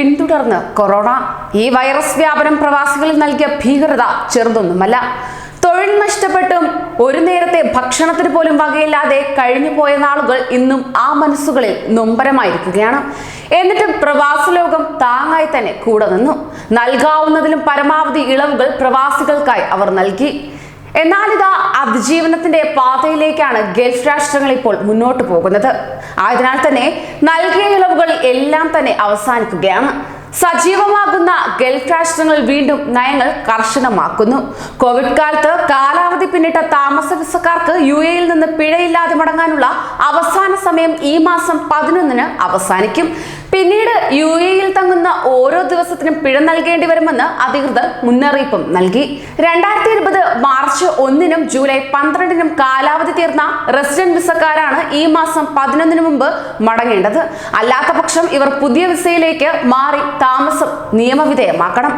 പിന്തുടർന്ന് കൊറോണ. ഈ വൈറസ് വ്യാപനം പ്രവാസികളിൽ നൽകിയ ഭീകരത ചെറുതൊന്നുമല്ല. തൊഴിൽ നഷ്ടപ്പെട്ടും ഒരു നേരത്തെ ഭക്ഷണത്തിന് പോലും വകയില്ലാതെ കഴിഞ്ഞുപോയ നാളുകൾ ഇന്നും ആ മനസ്സുകളിൽ നൊമ്പരമായിരിക്കുകയാണ്. എന്നിട്ടും പ്രവാസ ലോകം താങ്ങായി തന്നെ കൂടെ നിന്നു. നൽകാവുന്നതിലും പരമാവധി ഇളവുകൾ പ്രവാസികൾക്കായി അവർ നൽകി. എന്നാൽ ഇതാ അതിജീവനത്തിന്റെ പാതയിലേക്കാണ് ഗൾഫ് രാഷ്ട്രങ്ങൾ ഇപ്പോൾ മുന്നോട്ട് പോകുന്നത്. ആയതിനാൽ തന്നെ നൽകിയ ഇളവുകൾ എല്ലാം തന്നെ അവസാനിക്കുകയാണ്. സജീവമാകുന്ന ഗൾഫ് രാഷ്ട്രങ്ങൾ വീണ്ടും നയങ്ങൾ കർശനമാക്കുന്നു. കോവിഡ് കാലത്ത് കാലാവധി പിന്നിട്ട താമസ വിസക്കാർക്ക് UAE-യിൽ നിന്ന് പിഴയില്ലാതെ മടങ്ങാനുള്ള അവസാന സമയം ഈ മാസം 11-ന് അവസാനിക്കും. പിന്നീട് UAE-യിൽ തങ്ങുന്ന ഓരോ ദിവസത്തിനും പിഴ നൽകേണ്ടി വരുമെന്ന് അധികൃതർ മുന്നറിയിപ്പും നൽകി. 2020 മാർച്ച് 1-നും ജൂലൈ 12-നും കാലാവധി തീർന്ന റെസിഡന്റ് വിസക്കാരാണ് ഈ മാസം 11-ന് മുമ്പ് മടങ്ങേണ്ടത്. അല്ലാത്ത പക്ഷം ഇവർ പുതിയ വിസയിലേക്ക് മാറി താമസം നിയമവിധേയമാക്കണം.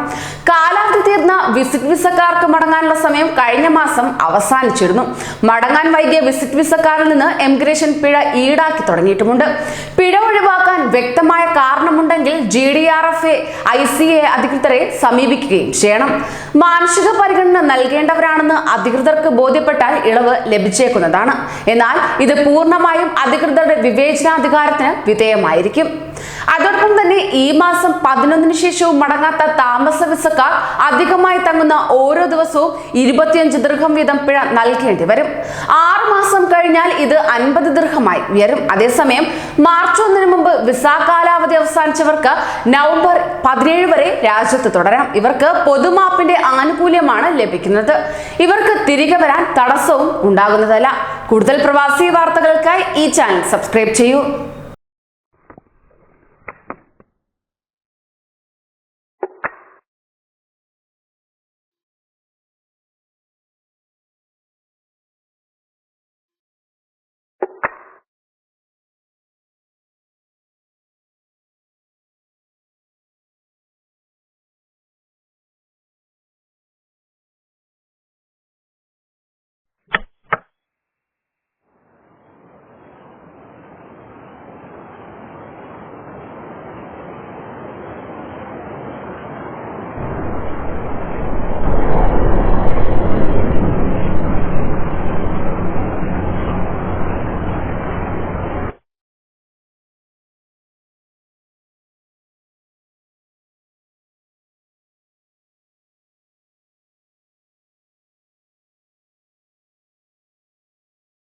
കാലാവധി തീർന്ന വിസിറ്റ് വിസക്കാർക്ക് മടങ്ങാനുള്ള സമയം കഴിഞ്ഞ മാസം അവസാനിച്ചിരുന്നു. മടങ്ങാൻ വൈകിയ വിസിറ്റ് വിസക്കാരിൽ നിന്ന് എമിഗ്രേഷൻ പിഴ ഈടാക്കി തുടങ്ങിയിട്ടുമുണ്ട്. പിഴ ഒഴിവാക്കാൻ വ്യക്തമായ കാരണമുണ്ടെങ്കിൽ GDRFA ICA അധികൃതരെ സമീപിക്കുകയും ചെയ്യണം. മാനുഷിക പരിഗണന നൽകേണ്ടവരാണെന്ന് അധികൃതർക്ക് ബോധ്യപ്പെട്ടാൽ ഇളവ് ലഭിച്ചേക്കുന്നതാണ്. എന്നാൽ ഇത് പൂർണ്ണമായും അധികൃതരുടെ വിവേചനാധികാരത്തിന് വിധേയമായിരിക്കും. അതോടൊപ്പം തന്നെ ഈ മാസം 11-ന് ശേഷവും മടങ്ങാത്ത താമസ വിസക്കാർ അധികമായി തങ്ങുന്ന ഓരോ ദിവസവും 25 ദിർഹം വീതം പിഴ നൽകേണ്ടി വരും. 6 മാസം കഴിഞ്ഞാൽ ഇത് 50 ദിർഹമായി ഉയരും. അതേസമയം മാർച്ച് 1-ന് മുമ്പ് വിസ കാലാവധി അവസാനിച്ചവർക്ക് നവംബർ 17 വരെ രാജ്യത്ത് തുടരാം. ഇവർക്ക് പൊതുമാപ്പിന്റെ ആനുകൂല്യമാണ് ലഭിക്കുന്നത്. ഇവർക്ക് തിരികെ വരാൻ തടസ്സവും ഉണ്ടാകുന്നതല്ല. കൂടുതൽ പ്രവാസി വാർത്തകൾക്കായി ഈ ചാനൽ സബ്സ്ക്രൈബ് ചെയ്യൂ.